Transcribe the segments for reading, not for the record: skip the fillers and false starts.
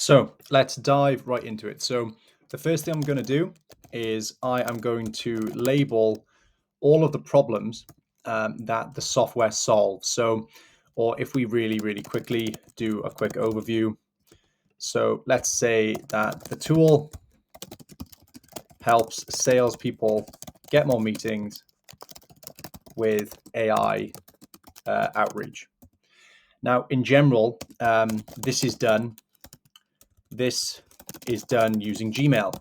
So let's dive right into it. So the first thing I'm going to do is I am going to label all of the problems that the software solves. So, or if we really quickly do a quick overview. So let's say that the tool helps salespeople get more meetings with AI outreach. Now, in general, this is done using Gmail.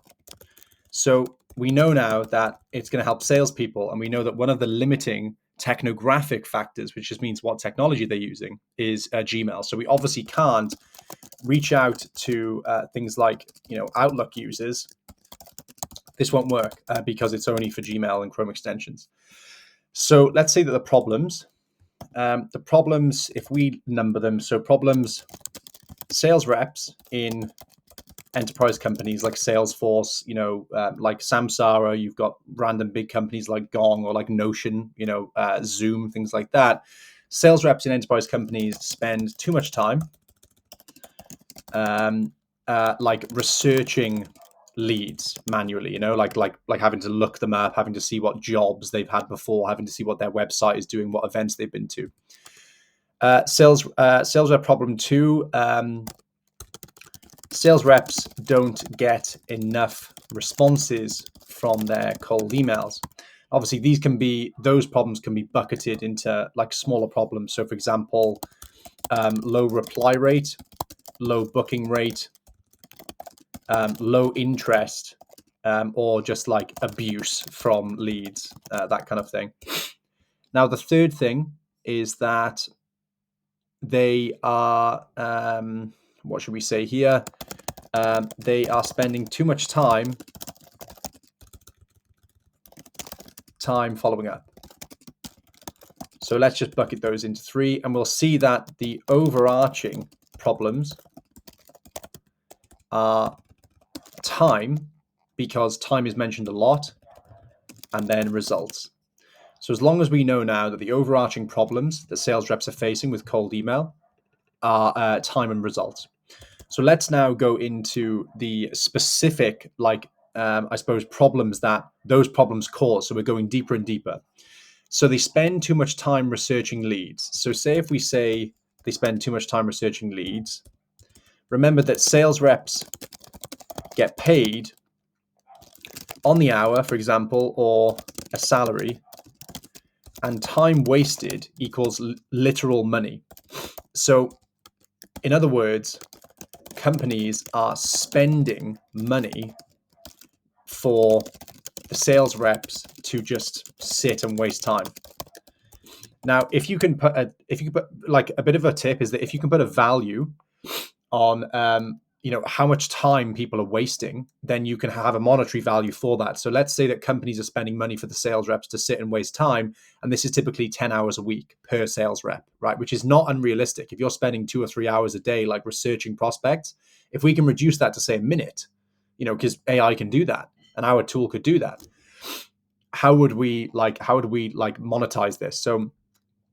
So we know now that it's going to help salespeople, and we know that one of the limiting technographic factors, which just means what technology they're using, is Gmail. So we obviously can't reach out to things like Outlook users. This won't work because it's only for Gmail and Chrome extensions. So let's say that the problems, if we number them, so problems, sales reps in enterprise companies like Salesforce, like Samsara, you've got random big companies like Gong or like Notion, Zoom, things like that. Sales reps in enterprise companies spend too much time like researching leads manually, like having to look them up, having to see what jobs they've had before, having to see what their website is doing, what events they've been to. Sales rep problem two, sales reps don't get enough responses from their cold emails. Obviously, those problems can be bucketed into like smaller problems. So, for example, low reply rate, low booking rate, low interest, or just like abuse from leads, that kind of thing. Now, the third thing is that they are, what should we say here? They are spending too much time following up. So let's just bucket those into three, and we'll see that the overarching problems are time, because time is mentioned a lot, and then results. So as long as we know now that the overarching problems that sales reps are facing with cold email are time and results. So let's now go into the specific, I suppose, problems that those problems cause. So we're going deeper and deeper. So they spend too much time researching leads. So say if we say they spend too much time researching leads, remember that sales reps get paid on the hour, for example, or a salary, and time wasted equals literal money. So in other words, companies are spending money for the sales reps to just sit and waste time. Now, if you can put like a bit of a tip is that if you can put a value on how much time people are wasting, then you can have a monetary value for that. So let's say that companies are spending money for the sales reps to sit and waste time, and this is typically 10 hours a week per sales rep, right? Which is not unrealistic. If you're spending 2 or 3 hours a day like researching prospects, if we can reduce that to say a minute, because AI can do that and our tool could do that, how would we monetize this? So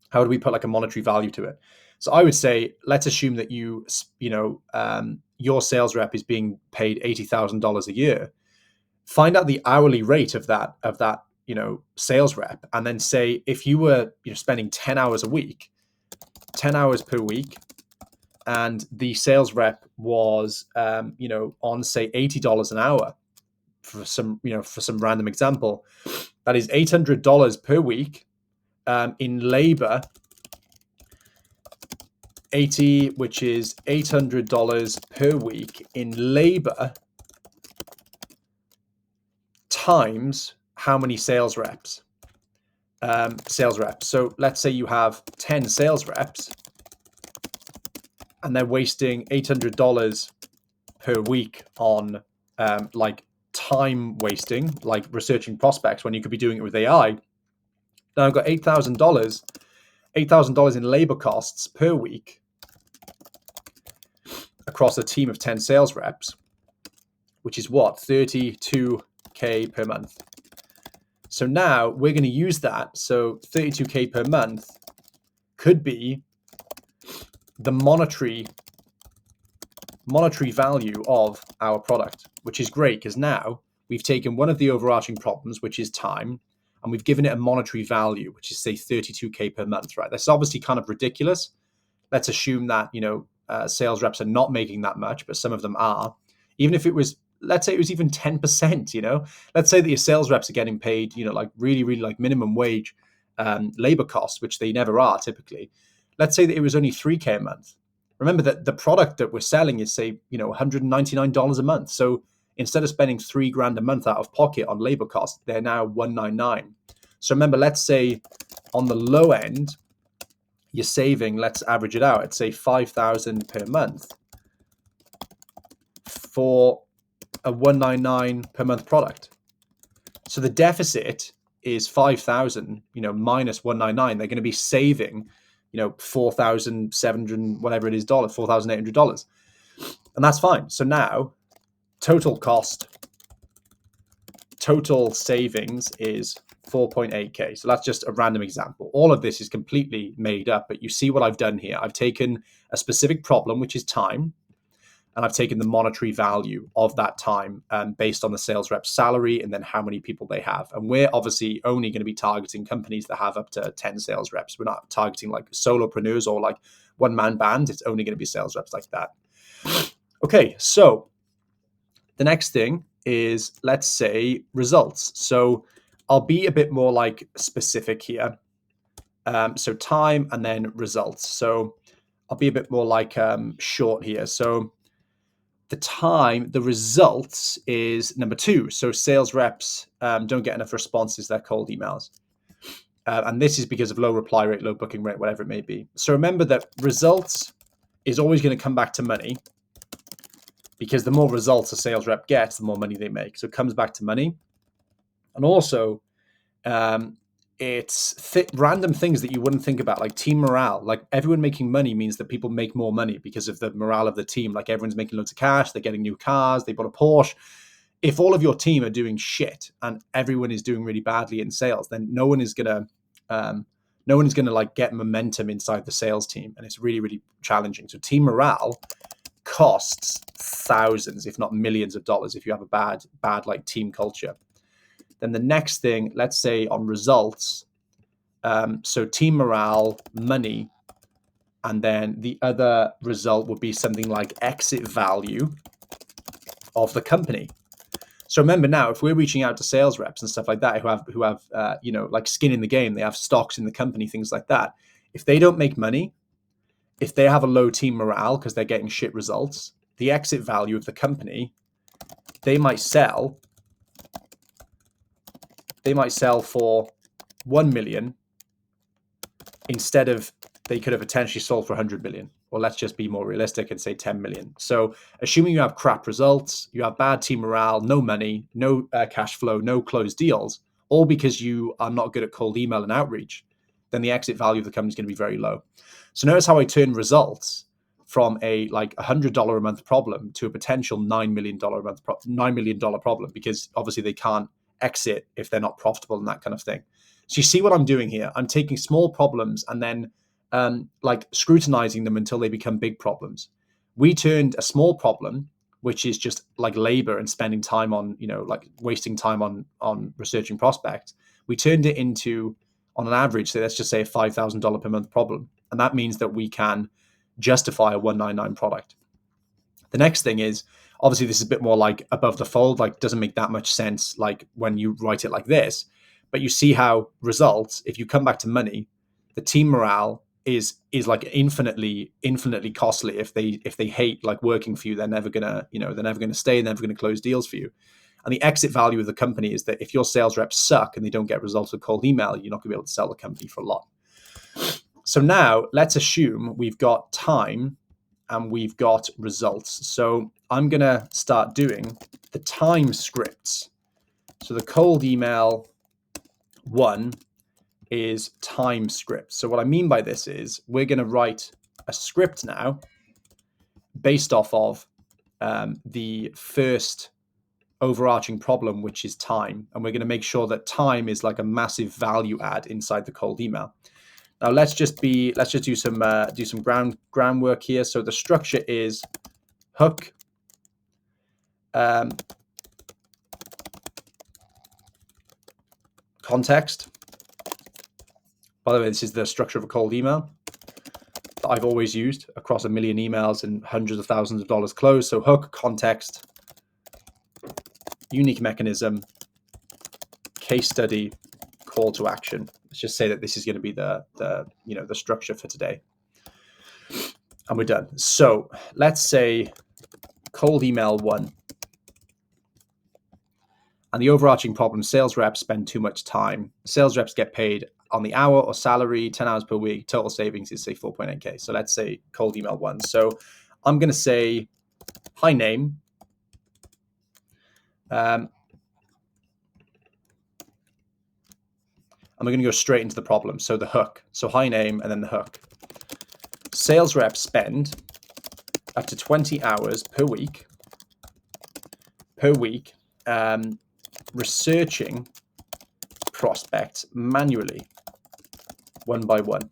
how do we put like a monetary value to it? So I would say, let's assume that your sales rep is being paid $80,000 a year. Find out the hourly rate of that sales rep, and then say if you were spending 10 hours a week, 10 hours per week, and the sales rep was on say $80 an hour for some random example, that is $800 per week in labor. 80, which is $800 per week in labor, times how many sales reps? So let's say you have 10 sales reps and they're wasting $800 per week on time wasting, like researching prospects, when you could be doing it with AI. Now I've got $8,000 in labor costs per week across a team of 10 sales reps, which is what, $32K per month. So now we're going to use that. So $32K per month could be the monetary monetary value of our product, which is great because now we've taken one of the overarching problems, which is time, and we've given it a monetary value, which is say 32K per month, right? That's obviously kind of ridiculous. Let's assume that, sales reps are not making that much, but some of them are. Even if it was, let's say it was even 10%, let's say that your sales reps are getting paid, like really, really like minimum wage labor costs, which they never are typically. Let's say that it was only 3K a month. Remember that the product that we're selling is, say, $199 a month. So instead of spending $3,000 a month out of pocket on labor costs, they're now $199. So remember, let's say on the low end, you're saving, let's average it out, at say $5,000 per month for a $199 per month product. So the deficit is 5,000, minus 199. They're going to be saving, $4,700, whatever it is, $4,800. And that's fine. So now total savings is 4.8K. So that's just a random example. All of this is completely made up, but you see what I've done here. I've taken a specific problem, which is time, and I've taken the monetary value of that time based on the sales rep's salary and then how many people they have. And we're obviously only going to be targeting companies that have up to 10 sales reps. We're not targeting like solopreneurs or like one-man bands. It's only going to be sales reps like that. Okay, so the next thing is, let's say, results. So I'll be a bit more like specific here. So time and then results. So I'll be a bit more like short here. So the results is number 2. So sales reps don't get enough responses. They're cold emails. And this is because of low reply rate, low booking rate, whatever it may be. So remember that results is always going to come back to money, because the more results a sales rep gets, the more money they make. So it comes back to money. And also, it's random things that you wouldn't think about, like team morale. Like everyone making money means that people make more money because of the morale of the team. Like everyone's making loads of cash, they're getting new cars, they bought a Porsche. If all of your team are doing shit and everyone is doing really badly in sales, then no one is gonna like get momentum inside the sales team, and it's really, really challenging. So team morale costs thousands, if not millions of dollars if you have a bad like team culture. Then the next thing, let's say on results, so team morale, money, and then the other result would be something like exit value of the company. So remember now, if we're reaching out to sales reps and stuff like that who have like skin in the game, they have stocks in the company, things like that. If they don't make money, if they have a low team morale because they're getting shit results, the exit value of the company, they might sell for 1 million instead of, they could have potentially sold for 100 million. Well, let's just be more realistic and say 10 million. So assuming you have crap results, you have bad team morale, no money, no cash flow, no closed deals, all because you are not good at cold email and outreach, then the exit value of the company is going to be very low. So notice how I turn results from a like $100 a month problem to a potential $9 million a month $9 million problem, because obviously they can't exit if they're not profitable and that kind of thing. So you see what I'm doing here? I'm taking small problems and then like scrutinizing them until they become big problems. We turned a small problem, which is just like labor and spending time on, like wasting time on researching prospects. We turned it into, on an average, so let's just say a $5,000 per month problem. And that means that we can justify a 199 product. The next thing is, obviously this is a bit more like above the fold, like doesn't make that much sense like when you write it like this, but you see how results, if you come back to money, the team morale is like infinitely costly. If they hate like working for you, they're never gonna stay, never gonna close deals for you. And the exit value of the company is that if your sales reps suck and they don't get results with cold email, you're not gonna be able to sell the company for a lot. So now let's assume we've got time and we've got results. So I'm going to start doing the time scripts. So the cold email one is time script. So what I mean by this is we're going to write a script now based off of the first overarching problem, which is time. And we're going to make sure that time is like a massive value add inside the cold email. Now let's just do some groundwork here. So the structure is hook, context. By the way, this is the structure of a cold email that I've always used across 1 million emails and hundreds of thousands of dollars closed. So hook, context, unique mechanism, case study, call to action. Let's just say that this is going to be the structure for today. And we're done. So let's say cold email 1. And the overarching problem, sales reps spend too much time. Sales reps get paid on the hour or salary, 10 hours per week. Total savings is, say, 4.8K. So let's say cold email 1. So I'm going to say, hi, name. I'm going to go straight into the problem. So the hook. So hi, name, and then the hook. Sales reps spend up to 20 hours per week researching prospects manually, one by one.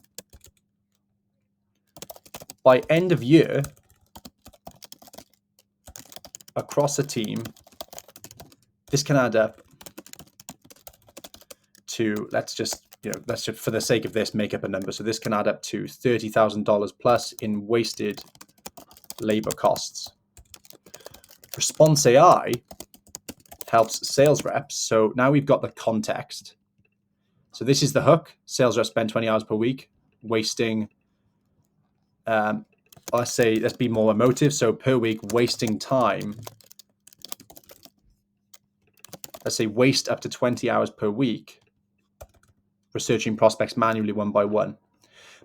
By end of year, across a team, this can add up to, let's just for the sake of this, make up a number. So this can add up to $30,000 plus in wasted labor costs. Response AI helps sales reps. So now we've got the context. So this is the hook. Sales reps spend 20 hours per week wasting, let's be more emotive. So per week, wasting time. Let's say waste up to 20 hours per week researching prospects manually, one by one.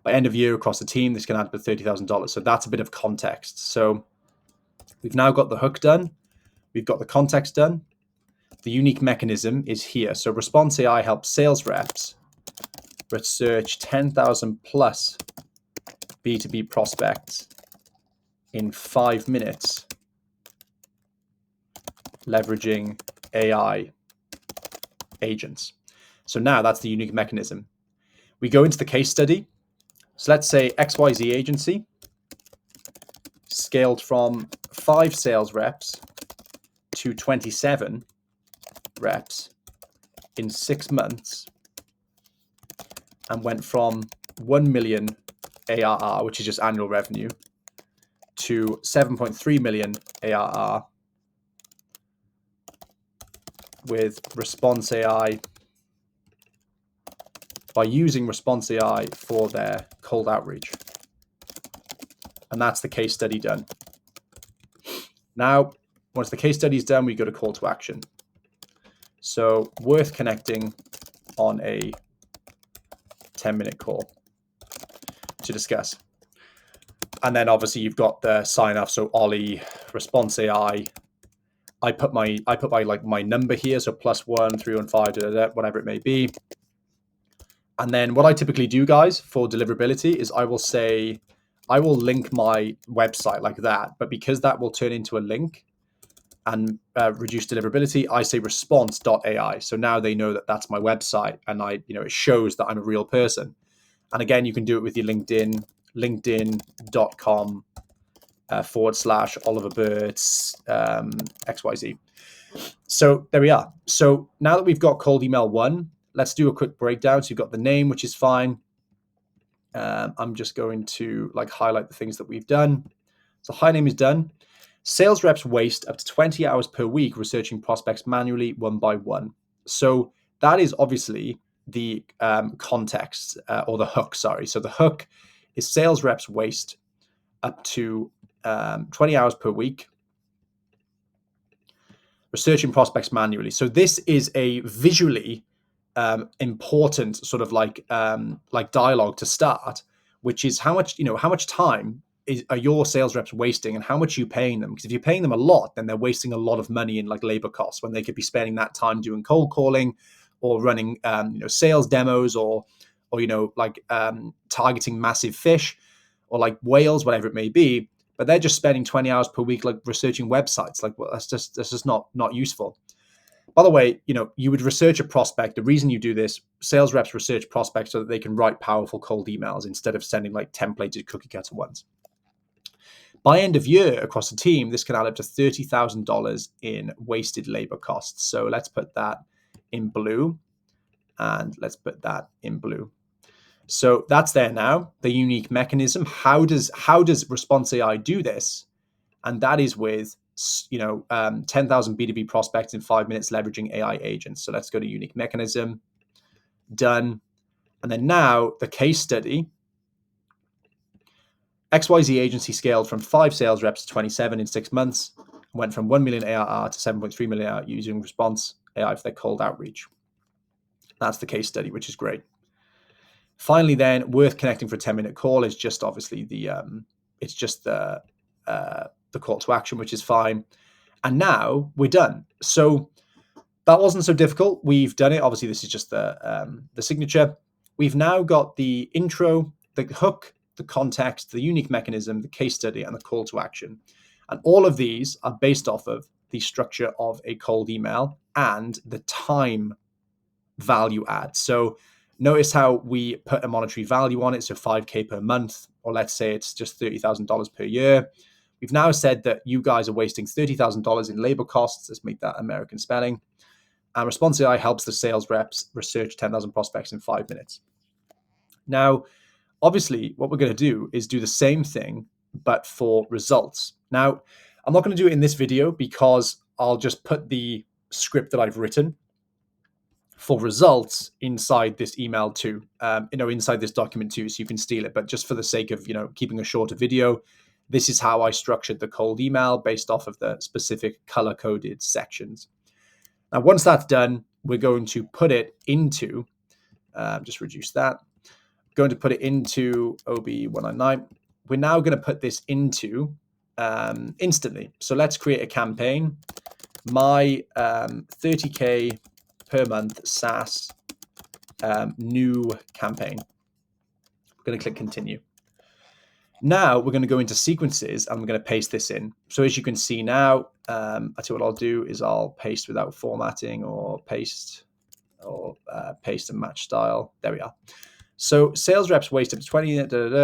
By end of year across the team, this can add up to $30,000. So that's a bit of context. So we've now got the hook done. We've got the context done. The unique mechanism is here. So Response AI helps sales reps research 10,000 plus B2B prospects in 5 minutes, leveraging AI agents. So now that's the unique mechanism. We go into the case study. So let's say XYZ agency scaled from 5 sales reps to 27 reps in 6 months and went from 1 million ARR, which is just annual revenue, to 7.3 million ARR with Response AI, by using Response AI for their cold outreach. And that's the case study done. Now, once the case study is done, we go to call to action. So worth connecting on a 10-minute call to discuss. And then obviously you've got the sign off. So Olly, Response AI. I put my number here. So +1, 315, whatever it may be. And then what I typically do, guys, for deliverability is I will link my website like that. But because that will turn into a link and reduce deliverability, I say response.ai. So now they know that that's my website, and it shows that I'm a real person. And again, you can do it with your LinkedIn, linkedin.com / Oliver Burt's XYZ. So there we are. So now that we've got cold email 1, let's do a quick breakdown. So you've got the name, which is fine. I'm just going to highlight the things that we've done. So hi name is done. Sales reps waste up to 20 hours per week researching prospects manually, one by one. So that is obviously the context or the hook, sorry. So the hook is sales reps waste up to 20 hours per week researching prospects manually. So this is a visually important sort of like dialogue to start, which is how much time are your sales reps wasting and how much are you paying them? Because if you're paying them a lot, then they're wasting a lot of money in labor costs when they could be spending that time doing cold calling or running sales demos or targeting massive fish or whales, whatever it may be. But they're just spending 20 hours per week researching websites. That's just not useful. By the way, you would research a prospect. The reason you do this, sales reps research prospects so that they can write powerful cold emails instead of sending templated cookie cutter ones. By end of year across the team, this can add up to $30,000 in wasted labor costs. So let's put that in blue, and let's put that in blue. So that's there now, the unique mechanism. How does Response AI do this? And that is with 10,000 B2B prospects in 5 minutes leveraging AI agents. So let's go to unique mechanism, done. And then now the case study, XYZ agency scaled from 5 sales reps to 27 in 6 months, went from 1 million ARR to 7.3 million ARR using Response AI for their cold outreach. That's the case study, which is great. Finally, then, worth connecting for a 10-minute call is just obviously the call to action, which is fine. And now we're done. So that wasn't so difficult. We've done it. Obviously, this is just the signature. We've now got the intro, the hook, the context, the unique mechanism, the case study, and the call to action. And all of these are based off of the structure of a cold email and the time value add. So notice how we put a monetary value on it. So 5K per month, or let's say it's just $30,000 per year. We've now said that you guys are wasting $30,000 in labor costs. Let's make that American spelling. And Response AI helps the sales reps research 10,000 prospects in 5 minutes. Now, obviously, what we're going to do is do the same thing, but for results. Now, I'm not going to do it in this video because I'll just put the script that I've written for results inside this email too, inside this document too, so you can steal it. But just for the sake of, keeping a shorter video, this is how I structured the cold email based off of the specific color-coded sections. Now, once that's done, we're going to put it into, just reduce that, going to put it into OB199. We're now going to put this into Instantly. So let's create a campaign. My 30K per month SaaS new campaign. We're going to click continue. Now we're going to go into sequences and we're going to paste this in. So as you can see now, I tell you what I'll do is I'll paste without formatting, or paste and match style. There we are. So sales reps waste up to 20,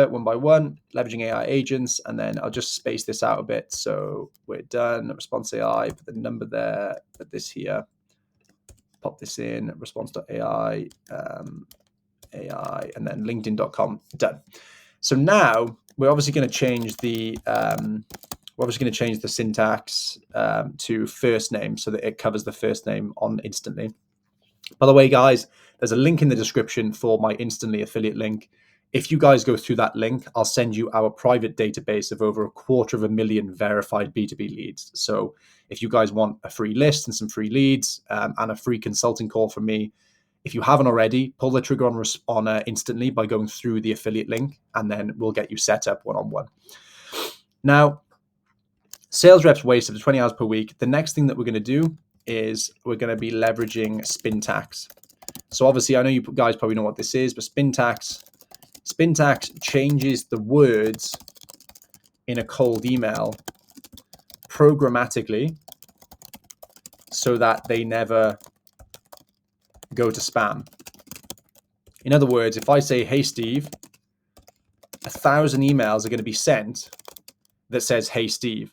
one by one, leveraging AI agents. And then I'll just space this out a bit. So we're done. Response AI, put the number there, put this here, pop this in, response.ai, AI, and then linkedin.com, done. So now we're obviously going to change the syntax to first name so that it covers the first name on Instantly. By the way, guys, there's a link in the description for my Instantly affiliate link. If you guys go through that link, I'll send you our private database of over 250,000 verified B2B leads. So if you guys want a free list and some free leads and a free consulting call from me, if you haven't already, pull the trigger on Instantly by going through the affiliate link, and then we'll get you set up one-on-one. Now, sales reps waste up to 20 hours per week. The next thing that we're going to do is we're going to be leveraging Spintax. So obviously, I know you guys probably know what this is, but Spintax changes the words in a cold email programmatically so that they never go to spam. In other words, if I say, hey, Steve, 1,000 emails are going to be sent that says, hey, Steve.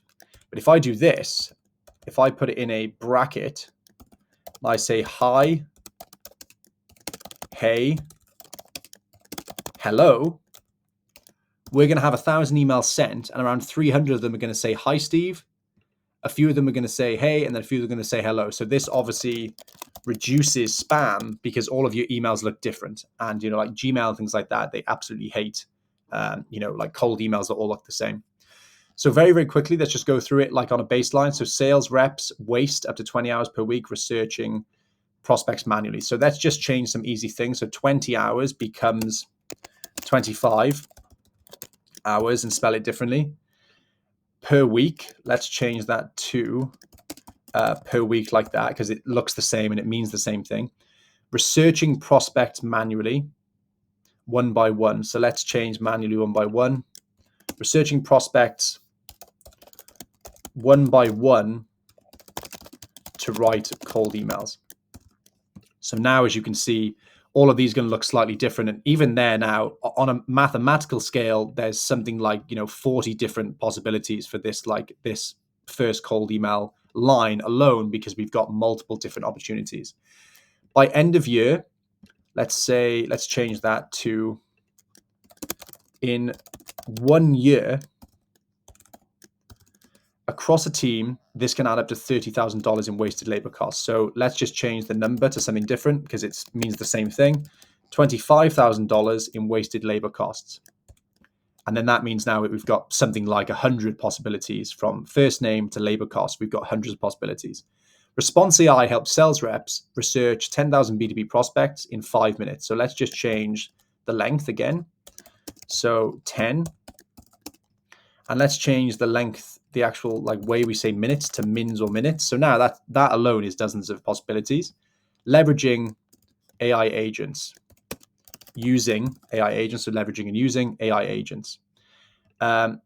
But if I do this, if I put it in a bracket, I say, hi, hey, hello, we're going to have 1,000 emails sent, and around 300 of them are going to say, hi, Steve. A few of them are going to say, hey, and then a few are going to say hello. So this obviously reduces spam because all of your emails look different. And, like Gmail and things like that, they absolutely hate, like cold emails that all look the same. So very, very quickly, let's just go through it like on a baseline. So sales reps waste up to 20 hours per week researching prospects manually. So let's just change some easy things. So 20 hours becomes 25 hours and spell it differently. Per week, let's change that to per week like that because it looks the same and it means the same thing. Researching prospects manually, one by one. So let's change manually one by one. Researching prospects one by one to write cold emails. So now, as you can see, all of these are going to look slightly different. And even there now, on a mathematical scale, there's something like 40 different possibilities for this first cold email line alone, because we've got multiple different opportunities. By end of year, let's change that to in 1 year. Across a team, this can add up to $30,000 in wasted labor costs. So let's just change the number to something different, because it means the same thing. $25,000 in wasted labor costs. And then that means now we've got something like 100 possibilities. From first name to labor costs, we've got hundreds of possibilities. Response AI helps sales reps research 10,000 B2B prospects in 5 minutes. So let's just change the length again. So 10. And let's change the length, the actual way we say minutes, to mins or minutes. So now that alone is dozens of possibilities. Leveraging AI agents, using AI agents, so leveraging and using AI agents. And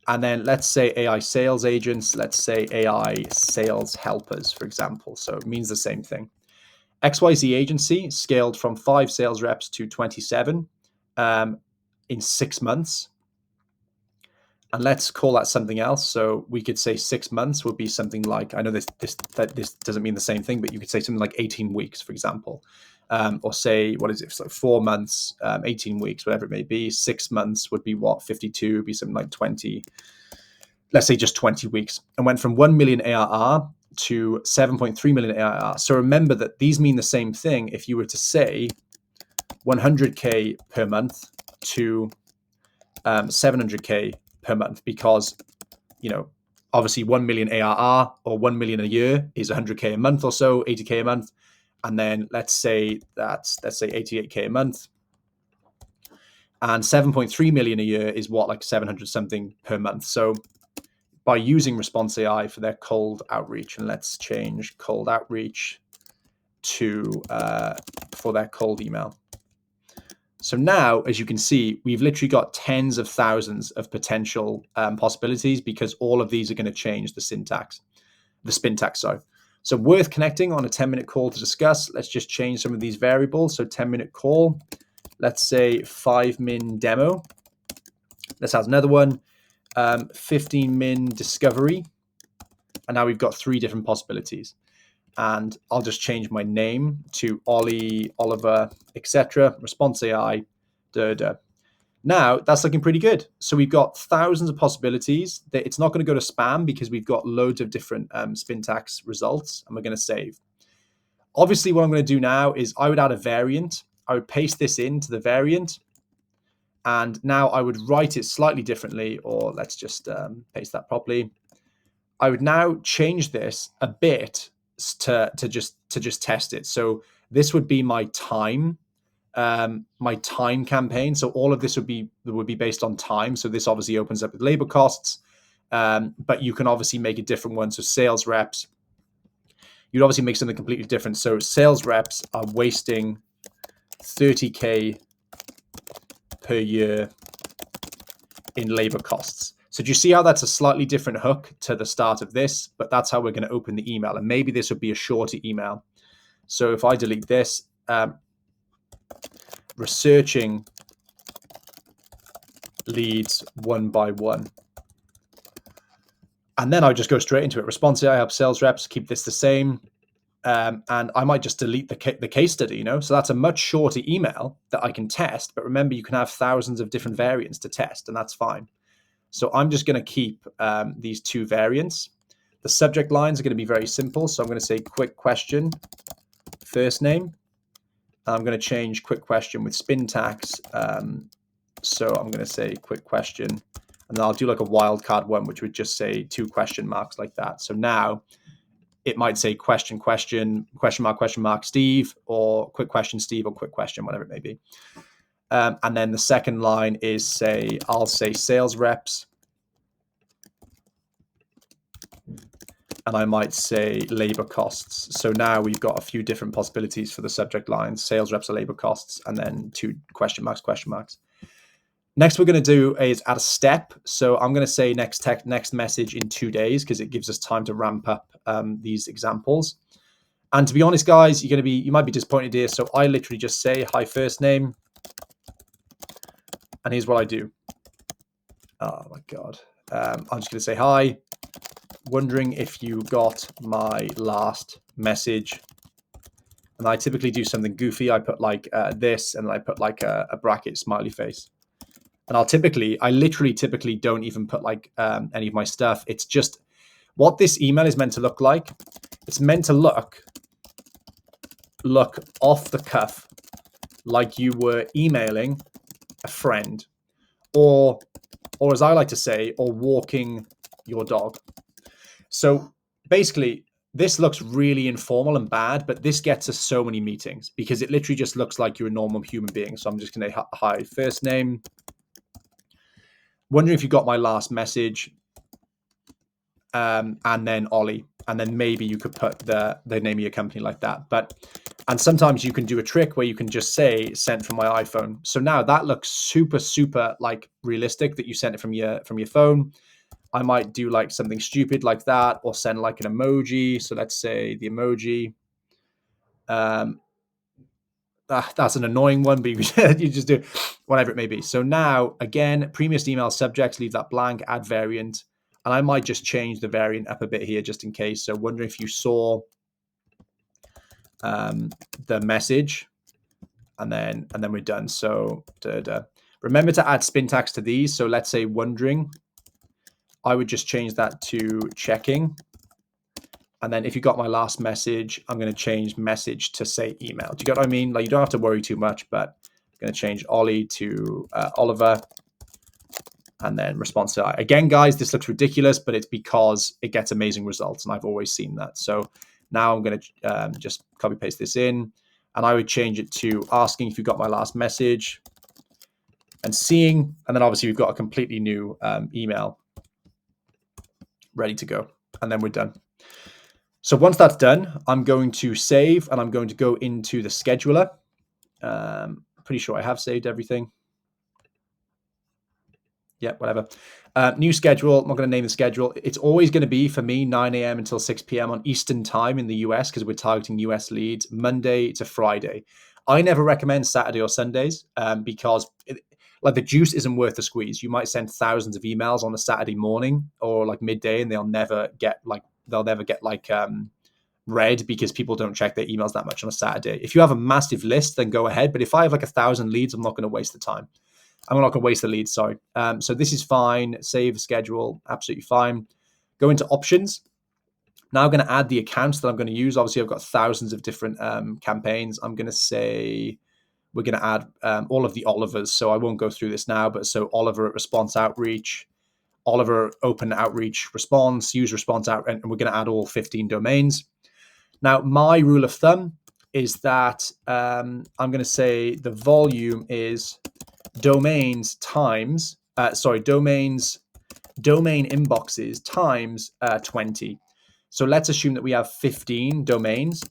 then let's say AI sales agents, let's say AI sales helpers, for example. So it means the same thing. XYZ agency scaled from 5 sales reps to 27 in 6 months. And let's call that something else. So we could say 6 months would be something like, I know this doesn't mean the same thing, but you could say something like 18 weeks, for example. Or say, what is it? So 4 months, 18 weeks, whatever it may be. 6 months would be what? 52 would be something like 20. Let's say just 20 weeks. And went from 1 million ARR to 7.3 million ARR. So remember that these mean the same thing if you were to say 100K per month to 700K per month, because obviously 1 million ARR or 1 million a year is 100K a month or so, 80K a month. And then let's say 88K a month, and 7.3 million a year is what, like 700 something per month. So by using Response AI for their cold outreach, and let's change cold outreach to for their cold email. So now, as you can see, we've literally got tens of thousands of potential possibilities, because all of these are going to change the syntax, the spintax, sorry. So worth connecting on a 10-minute call to discuss. Let's just change some of these variables. So 10-minute call, let's say 5-min demo. Let's add another one, 15-min discovery. And now we've got 3 different possibilities. And I'll just change my name to Olly, Oliver, etc. Response AI. Now that's looking pretty good. So we've got thousands of possibilities. It's not going to go to spam, because we've got loads of different spintax results, and we're going to save. Obviously, what I'm going to do now is I would add a variant. I would paste this into the variant, and now I would write it slightly differently, or let's just paste that properly. I would now change this a bit to just test it. So this would be my time campaign. So all of this would be based on time. So this obviously opens up with labor costs, but you can obviously make a different one. So sales reps, you'd obviously make something completely different. So sales reps are wasting 30K per year in labor costs. So do you see how that's a slightly different hook to the start of this? But that's how we're going to open the email. And maybe this would be a shorter email. So if I delete this, researching leads one by one. And then I just go straight into it. Response AI helps sales reps keep this the same. And I might just delete the case study, So that's a much shorter email that I can test. But remember, you can have thousands of different variants to test, and that's fine. So I'm just going to keep these 2 variants. The subject lines are going to be very simple. So I'm going to say quick question, first name. I'm going to change quick question with spintax. So I'm going to say quick question, and then I'll do like a wildcard one, which would just say 2 question marks like that. So now it might say question mark, Steve, or quick question, Steve, or quick question, whatever it may be. And then the second line is I'll say sales reps. And I might say labor costs. So now we've got a few different possibilities for the subject lines. Sales reps are labor costs, and then 2 question marks. Next, we're going to do is add a step. So I'm going to say next message in 2 days, because it gives us time to ramp up these examples. And to be honest, guys, you might be disappointed here. So I literally just say hi first name, and here's what I do. Oh my God. I'm just going to say hi, wondering if you got my last message. And I typically do something goofy. I put like this, and then I put like a bracket smiley face. And I literally typically don't even put like any of my stuff. It's just what this email is meant to look like. It's meant to look off the cuff, like you were emailing a friend, or as I like to say, or walking your dog. So basically, this looks really informal and bad, but this gets us so many meetings because it literally just looks like you're a normal human being. So I'm just going to hi, first name. Wondering if you got my last message, and then Ollie, and then maybe you could put the name of your company like that. And sometimes you can do a trick where you can just say sent from my iPhone. So now that looks super like realistic that you sent it from your phone. I might do like something stupid like that, or send like an emoji. So let's say the emoji. That's an annoying one, but you just do whatever it may be. So now, again, previous email subjects, leave that blank, add variant. And I might just change the variant up a bit here just in case. So wondering if you saw the message, and then we're done. So remember to add spin tags to these. So let's say wondering, I would just change that to checking. And then if you got my last message, I'm going to change message to say email. Do you get what I mean? Like, you don't have to worry too much, but I'm going to change Ollie to Oliver, and then response to I. Again, guys, this looks ridiculous, but it's because it gets amazing results, and I've always seen that. So now I'm going to just copy paste this in, and I would change it to asking if you got my last message, and seeing, and then obviously we've got a completely new email ready to go, and then we're done. So once that's done, I'm going to save, and I'm going to go into the scheduler. Pretty sure I have saved everything. Yeah, whatever. New schedule. I'm not going to name the schedule. It's always going to be, for me, 9 a.m. until 6 p.m. on Eastern time in the US, because we're targeting US leads, Monday to Friday. I never recommend Saturday or Sundays because like the juice isn't worth the squeeze. You might send thousands of emails on a Saturday morning or like midday, and they'll never get read because people don't check their emails that much on a Saturday. If you have a massive list, then go ahead. But if I have like 1,000 leads, I'm not going to waste the time. I'm not going to waste the leads, sorry. So this is fine. Save schedule, absolutely fine. Go into options. Now I'm going to add the accounts that I'm going to use. Obviously, I've got thousands of different campaigns. I'm going to say we're going to add all of the Olivers. So I won't go through this now, but so Oliver at response outreach, Oliver open outreach response, use response out, and we're going to add all 15 domains. Now, my rule of thumb is that I'm going to say the volume is domain inboxes times 20. So let's assume that we have 15 domains.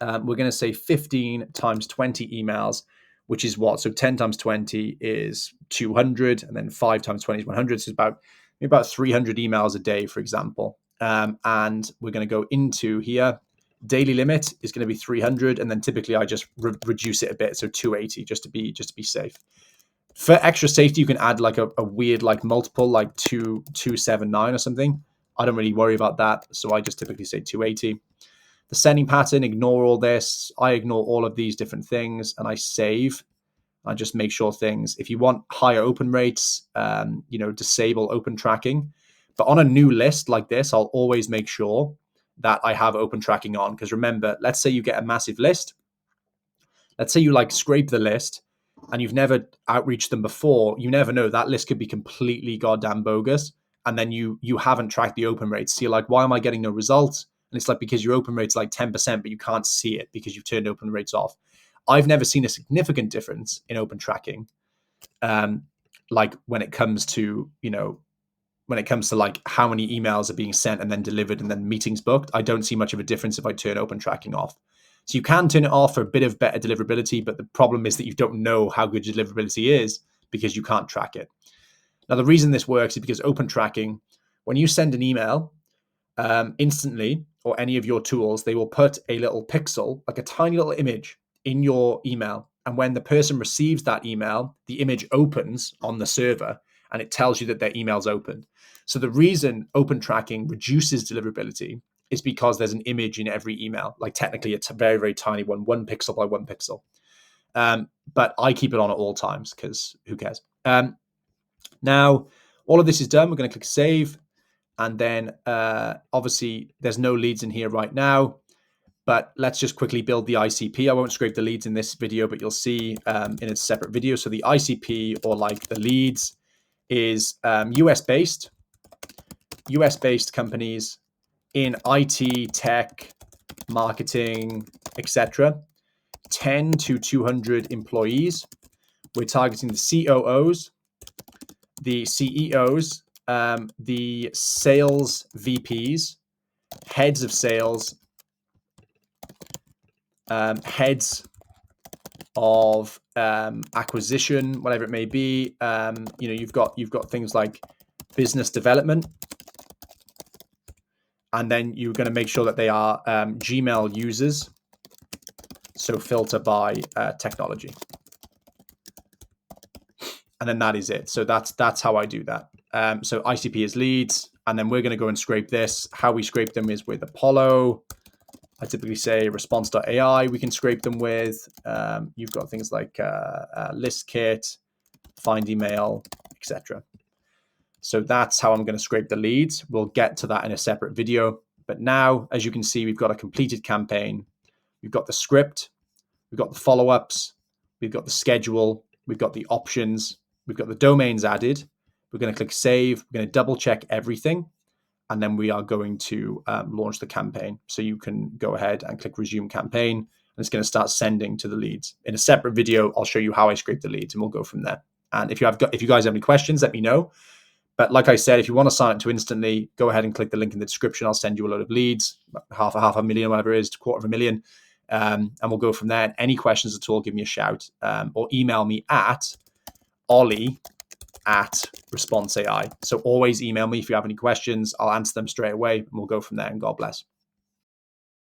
We're going to say 15 times 20 emails, which is what? So 10 times 20 is 200, and then 5 times 20 is 100. So it's about 300 emails a day, for example. And we're going to go into here. Daily limit is going to be 300, and then typically I just reduce it a bit, so 280, just to be safe. For extra safety, you can add like a weird like multiple, like 279 or something. I don't really worry about that, so I just typically say 280. The sending pattern, ignore all this. I ignore all of these different things, and I save. I just make sure things. If you want higher open rates, disable open tracking. But on a new list like this, I'll always make sure that I have open tracking on. Because remember, let's say you get a massive list. Let's say you like scrape the list and you've never outreached them before. You never know. That list could be completely goddamn bogus. And then you haven't tracked the open rates. So you're like, why am I getting no results? And it's like, because your open rate's like 10%, but you can't see it because you've turned open rates off. I've never seen a significant difference in open tracking. Like when it comes to, like how many emails are being sent and then delivered and then meetings booked, I don't see much of a difference if I turn open tracking off. So you can turn it off for a bit of better deliverability, but the problem is that you don't know how good your deliverability is because you can't track it. Now, the reason this works is because open tracking, when you send an email, instantly or any of your tools, they will put a little pixel, like a tiny little image, in your email. And when the person receives that email, the image opens on the server and it tells you that their email's open. So the reason open tracking reduces deliverability is because there's an image in every email. Like technically it's a very, very tiny one pixel by 1 pixel. But I keep it on at all times because who cares? Now, all of this is done. We're going to click save. And then obviously there's no leads in here right now. But let's just quickly build the ICP. I won't scrape the leads in this video, but you'll see in a separate video. So the ICP, or like the leads, is US-based companies in IT, tech, marketing, etc. 10 to 200 employees. We're targeting the COOs, the CEOs, the sales VPs, heads of sales, heads of acquisition, whatever it may be. You've got things like business development, and then you're going to make sure that they are Gmail users. So filter by technology, and then that is it. So that's how I do that. So ICP is leads, and then we're going to go and scrape this. How we scrape them is with Apollo. I typically say response.ai we can scrape them with. You've got things like list kit, find email, etc. So that's how I'm going to scrape the leads. We'll get to that in a separate video. But now, as you can see, we've got a completed campaign. We've got the script, we've got the follow-ups, we've got the schedule, we've got the options, we've got the domains added. We're going to click save. We're going to double check everything. And then we are going to launch the campaign. So you can go ahead and click resume campaign, and it's going to start sending to the leads. In a separate video, I'll show you how I scrape the leads, and we'll go from there. And if you guys have any questions, let me know. But like I said, if you want to sign up to Instantly, go ahead and click the link in the description. I'll send you a load of leads, half a million, whatever it is, $250,000. And we'll go from there. And any questions at all, give me a shout or email me at Olly@response.ai. So always email me if you have any questions. I'll answer them straight away, and we'll go from there. And God bless.